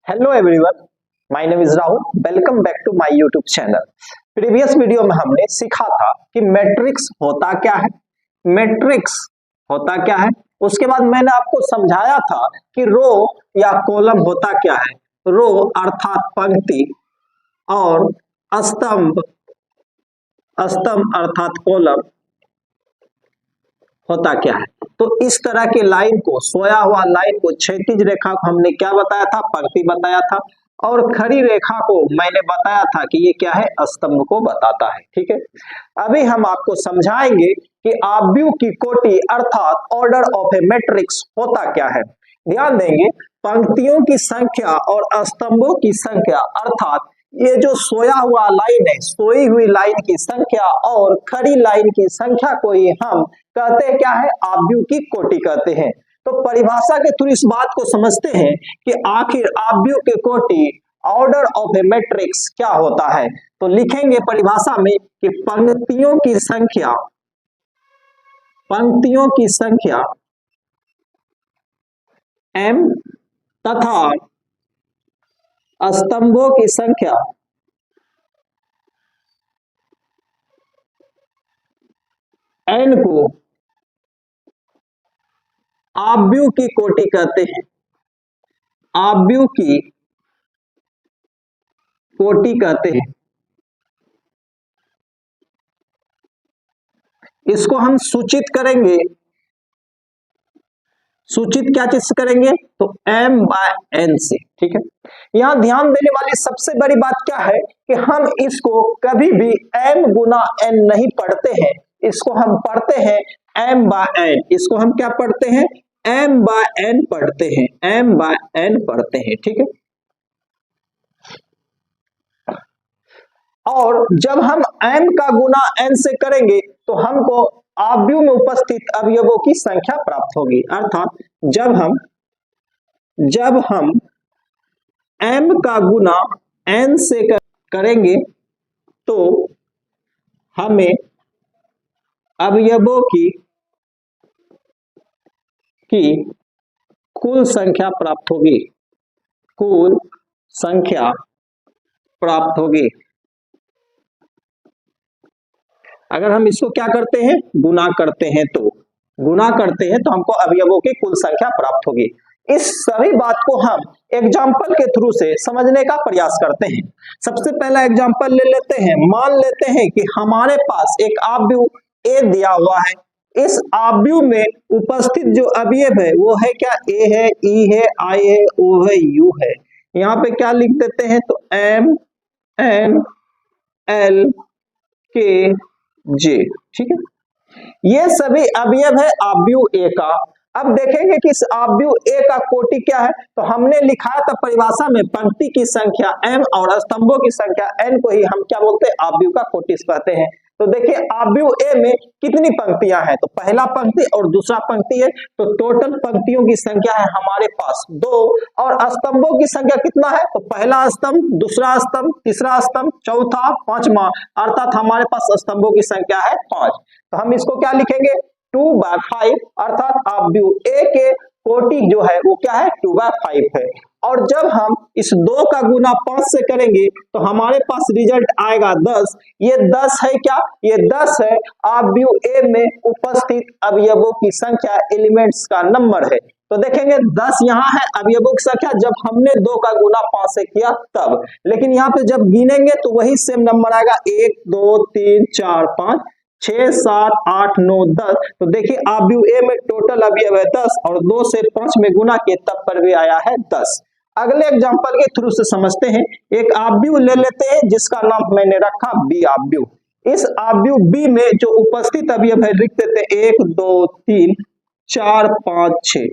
Hello everyone, my name is Rahul. Welcome back to my YouTube channel. Previous video में हमने सीखा था कि मैट्रिक्स होता क्या है, मैट्रिक्स होता क्या है। उसके बाद मैंने आपको समझाया था कि रो या कॉलम होता क्या है। रो अर्थात पंक्ति और स्तंभ स्तंभ अर्थात कॉलम होता क्या है। तो इस तरह के लाइन को, सोया हुआ लाइन को, क्षैतिज रेखा को हमने क्या बताया था, पंक्ति बताया था, और खड़ी रेखा को मैंने बताया था कि ये क्या है, स्तंभ को बताता है। ठीक है, अभी हम आपको समझाएंगे कि आव्यूह की कोटि अर्थात ऑर्डर ऑफ ए मैट्रिक्स होता क्या है। ध्यान देंगे, पंक्तियों की संख्या और स्तंभों की संख्या अर्थात ये जो सोया हुआ लाइन है, सोई हुई लाइन की संख्या और खड़ी लाइन की संख्या को ही हम कहते क्या है, आव्यूह की कोटि कहते हैं। तो परिभाषा के थ्रू इस बात को समझते हैं कि आखिर आव्यूह के कोटि ऑर्डर ऑफ ए मैट्रिक्स क्या होता है। तो लिखेंगे परिभाषा में कि पंक्तियों की संख्या m तथा स्तंभों की संख्या n को आव्यूह की कोटि कहते हैं। आव्यूह की कोटि कहते हैं। इसको हम सूचित करेंगे, सूचित क्या चीज से करेंगे, तो m/n से। ठीक है, यहां ध्यान देने वाली सबसे बड़ी बात क्या है कि हम इसको कभी भी m गुना n नहीं पढ़ते हैं, इसको हम पढ़ते हैं m/n। इसको हम क्या पढ़ते हैं, m/n पढ़ते हैं, m/n पढ़ते हैं। ठीक है, और जब हम m का गुना n से करेंगे तो हमको आव्यूह में उपस्थित अवयवों की संख्या प्राप्त होगी। अर्थात जब हम m का गुना n से करेंगे तो हमें अवयवों की कुल संख्या प्राप्त होगी, कुल संख्या प्राप्त होगी। अगर हम इसको क्या करते हैं, गुना करते हैं तो हमको अवयवों की कुल संख्या प्राप्त होगी। इस सभी बात को हम एग्जाम्पल के थ्रू से समझने का प्रयास करते हैं। सबसे पहला एग्जाम्पल ले लेते हैं। मान लेते हैं कि हमारे पास एक आव्यूह ए दिया हुआ है। इस आव्यूह में उपस्थित जो अवयव है वो है क्या, ए है, ई है, आई है, ओ है, यू है। यहाँ पे क्या लिख देते हैं, तो एम एन एल के जे। ठीक है, ये सभी अवयव है आव्यूह ए का। अब देखेंगे कि इस आव्यूह ए का कोटि क्या है। तो हमने लिखा था परिभाषा में, पंक्ति की संख्या m और स्तंभों की संख्या n को ही हम क्या बोलते हैं, आव्यूह का कोटि कहते हैं। तो देखिए आव्यूह ए में कितनी पंक्तियां हैं, तो पहला पंक्ति और दूसरा पंक्ति है। तो टोटल पंक्तियों की संख्या है हमारे पास 2, और स्तंभों की संख्या कितना है, तो पहला स्तंभ, दूसरा स्तंभ, तीसरा स्तंभ, चौथा, पांचवा, अर्थात हमारे पास स्तंभों की संख्या है 5। तो हम इसको क्या लिखेंगे, 2/5, अर्थात आव्यूह ए के कोटि जो है वो क्या है, 2/5 है। और जब हम इस 2 का गुना 5 से करेंगे तो हमारे पास रिजल्ट आएगा 10। ये 10 है क्या, ये 10 है आव्यूह ए में उपस्थित अवयवों की संख्या, एलिमेंट्स का नंबर है। तो देखेंगे 10 यहाँ है अवयवों की संख्या, जब हमने 2 का गुना 5 से किया तब। लेकिन यहाँ पे जब गिनेंगे तो वही सेम नंबर आएगा, 1 2 3 4 5 6 7 8 9 10। तो देखिए आव्यूह ए में टोटल अवयव है 10, और 2 से 5 में गुना किए तब पर भी आया है 10। अगले एग्जांपल के थ्रू से समझते हैं। एक आव्यूह ले लेते हैं जिसका नाम मैंने रखा बी आव्यूह। इस आव्यूह बी में जो उपस्थित अवयव है लिख देते हैं 1 2 3 4 5 6।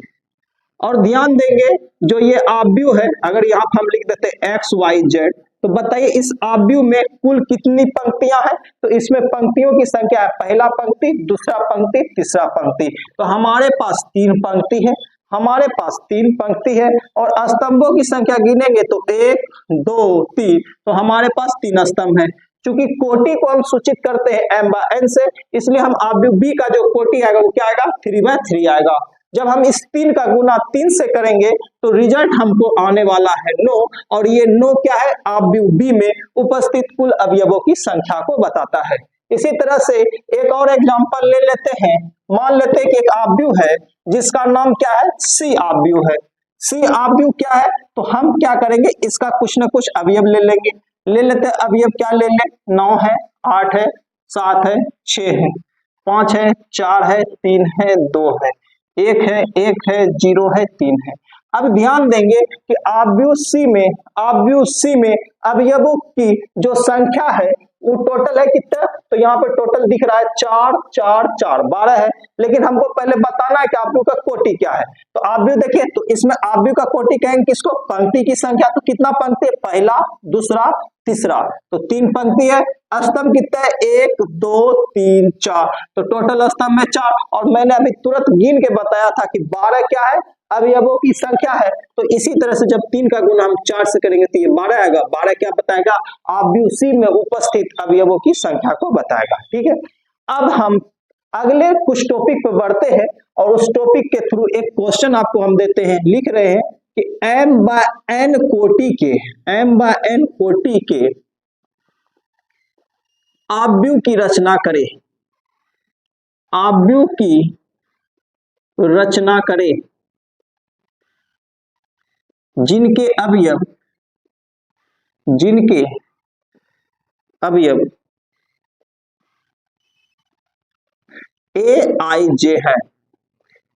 और ध्यान देंगे जो ये आव्यूह है, अगर यहाँ हम लिख देते हैं एक्स वाई जेड, तो बताइए इस आव्यूह में कुल कितनी पंक्तियां हैं। तो इसमें पंक्तियों की संख्या है, पहला पंक्ति, दूसरा पंक्ति, तीसरा पंक्ति। तो हमारे पास 3 पंक्ति है, हमारे पास 3 पंक्ति है। और स्तंभों की संख्या गिनेंगे तो 1 2 3, तो हमारे पास 3 स्तंभ है। चूंकि कोटि को हम सूचित करते हैं m/n से, इसलिए हम आव्यूह बी का जो कोटि आएगा वो क्या आएगा, 3/3 आएगा। जब हम इस 3 का गुना 3 से करेंगे तो रिजल्ट हमको आने वाला है 9, और ये 9 क्या है, आव्यूह बी में उपस्थित कुल अवयवों की संख्या को बताता है। इसी तरह से एक और एग्जांपल ले लेते हैं। मान लेते हैं कि एक आव्यूह है जिसका नाम क्या है, सी आव्यूह है। सी आव्यूह क्या है, तो हम क्या करेंगे, इसका कुछ ना कुछ अवयव ले लेंगे। ले लेते हैं अवयव, क्या ले लें, 9 है, 8 है, 7 है, 6 है, 5 है, 4 है, 3 है, 2 है, 1 है, 1 है, 0 है, 3 है। अब ध्यान देंगे कि आव्यूह सी में अवयवों की जो संख्या है वो टोटल है कितना, तो यहाँ पे टोटल दिख रहा है 4 4 4 12 है। लेकिन हमको पहले बताना है कि आव्यूह का कोटि क्या है। तो आव्यूह देखिए, तो इसमें आव्यूह का कोटि कहेंगे किसको, पंक्ति की संख्या। तो कितना पंक्ति है, पहला, दूसरा, तीसरा, तो 3 पंक्ति है। स्तंभ कितना है, 1 2 3 4, तो टोटल स्तंभ में 4। और मैंने अभी तुरंत गिन के बताया था कि 12 क्या है, अवयवों की संख्या है। तो इसी तरह से जब 3 का गुना हम 4 से करेंगे तो ये 12 आएगा। 12 क्या बताएगा, आव्यूह सी में उपस्थित अवयवों की संख्या को बताएगा। ठीक है, अब हम अगले कुछ टॉपिक पे बढ़ते हैं और उस टॉपिक के थ्रू एक क्वेश्चन आपको हम देते हैं। लिख रहे हैं कि m/n कोटि के आव्यूह की रचना करें। आव्यूह की रचना करें जिनके अवयव aij है,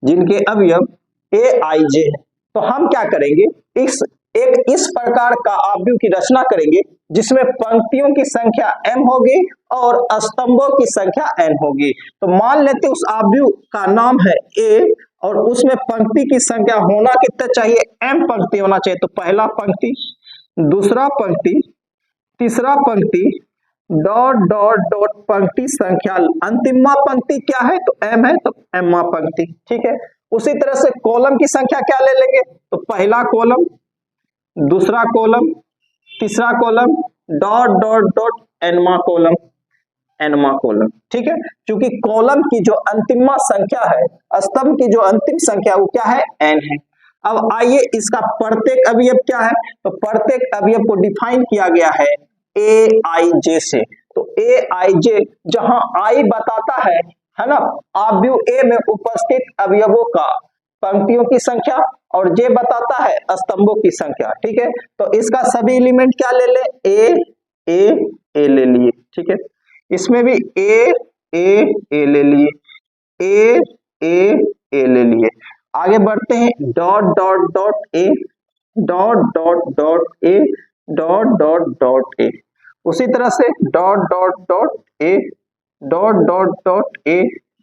जिनके अवयव aij है। तो हम क्या करेंगे, इस प्रकार का आव्यूह की रचना करेंगे जिसमें पंक्तियों की संख्या m होगी और स्तंभों की संख्या n होगी। तो मान लेते उस आव्यूह का नाम है a और उसमें पंक्ति की संख्या होना कितना चाहिए, m पंक्ति होना चाहिए। तो पहला पंक्ति, दूसरा पंक्ति, तीसरा पंक्ति, डॉट डॉट डॉट पंक्ति संख्या, अंतिमा पंक्ति क्या है, तो m है, तो mवा पंक्ति। ठीक है, उसी तरह से कॉलम की संख्या क्या ले लेंगे, तो पहला कॉलम, दूसरा कॉलम, तीसरा कॉलम, डॉट डॉट डॉट nवा कॉलम। ठीक है, क्योंकि कॉलम की जो अंतिमा संख्या है, स्तंभ की जो अंतिम संख्या वो क्या है, n है। अब आइए इसका प्रत्येक अवयव क्या है, तो प्रत्येक अवयव को डिफाइन किया गया है aij से। तो aij जहां i बताता है ना, आव्यूह a में उपस्थित अवयवों का पंक्तियों की संख्या और j बताता है स्तंभों की संख्या। ठीक है, तो इसका सभी एलिमेंट क्या ले ले, a ले लिए। ठीक है, इसमें भी a ले लिए, a ले लिए। आगे बढ़ते हैं, dot dot dot a, dot dot dot a, dot dot dot a। उसी तरह से dot dot dot a, dot dot dot a,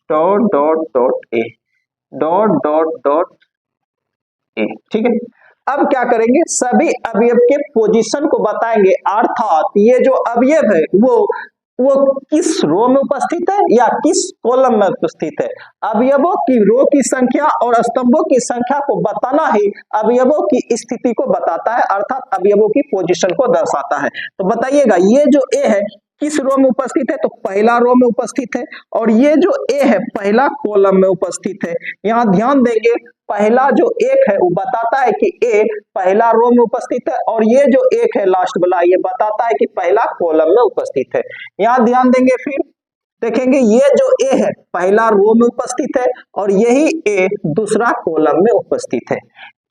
dot dot dot a, dot dot dot a। ठीक है, अब क्या करेंगे, सभी अवयव के पोजीशन को बताएंगे, अर्थात ये जो अवयव है वो किस रो में उपस्थित है या किस कॉलम में उपस्थित है। अवयवों की रो की संख्या और स्तंभों की संख्या को बताना ही अवयवों की स्थिति को बताता है, अर्थात अवयवों की पोजीशन को दर्शाता है। तो बताइएगा, ये जो ए है किस रो में उपस्थित है, तो पहला रो में उपस्थित है, और ये जो ए है पहला कॉलम में उपस्थित है। यहाँ ध्यान देंगे, पहला जो एक है वो बताता है कि ए पहला रो में उपस्थित है, और ये जो एक है लास्ट वाला ये बताता है कि पहला कॉलम में उपस्थित है। यहाँ ध्यान देंगे, फिर देखेंगे ये जो ए है पहला रो में उपस्थित है और यही ए दूसरा कॉलम में उपस्थित है।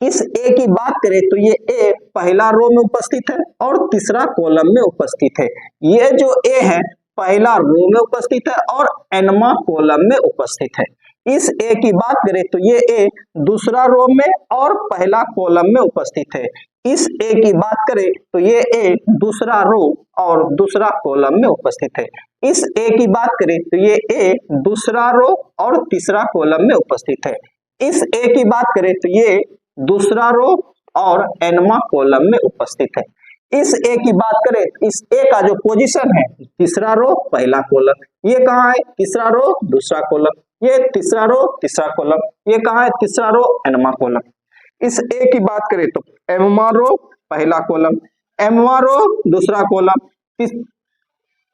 इस ए की बात करें तो ये ए पहला रो में उपस्थित है और तीसरा कॉलम में उपस्थित है। ये जो ए है पहला रो में उपस्थित है और nवा कॉलम में उपस्थित है। इस ए की बात करें तो ये ए दूसरा रो में और पहला कॉलम में उपस्थित है। इस ए की बात करें तो ये ए दूसरा रो और दूसरा कॉलम में उपस्थित है। इस ए की बात करें तो ये ए दूसरा रो और तीसरा कॉलम में उपस्थित है। इस ए की बात करें तो ये दूसरा रो और nवा कॉलम में उपस्थित है। इस ए की बात करें, इस ए का जो पोजीशन है तीसरा रो पहला कॉलम, ये कहाँ है, तीसरा रो दूसरा कॉलम, ये तीसरा रो तीसरा कॉलम, ये कहाँ है, तीसरा रो nवा कॉलम। इस ए की बात करें तो mवा रो पहला कॉलम, mवा रो दूसरा कॉलम,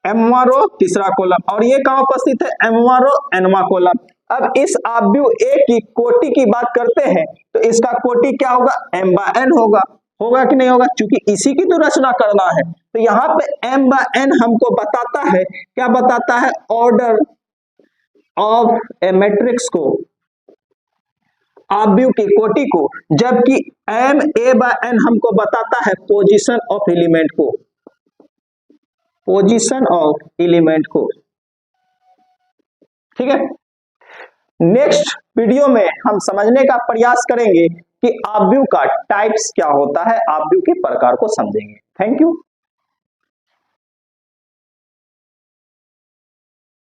mवा रो तीसरा कॉलम, और ये कहाँ उपस्थित है, mवा रो nवा कॉलम। अब इस आव्यूह ए की कोटि की बात करते हैं तो इसका कोटि क्या होगा, m/n होगा। होगा कि नहीं होगा, क्योंकि इसी की तो रचना करना है। तो यहाँ पे m/n हमको बताता है, क्या बताता है, ऑर्डर ऑफ ए मैट्रिक्स को, आव्यूह की कोटि को, जबकि ma/n हमको बताता है पोजीशन ऑफ एलिमेंट को, पोजीशन ऑफ एलिमेंट को। ठीक है, नेक्स्ट वीडियो में हम समझने का प्रयास करेंगे कि आव्यूह का टाइप्स क्या होता है, आव्यूह के प्रकार को समझेंगे। Thank you.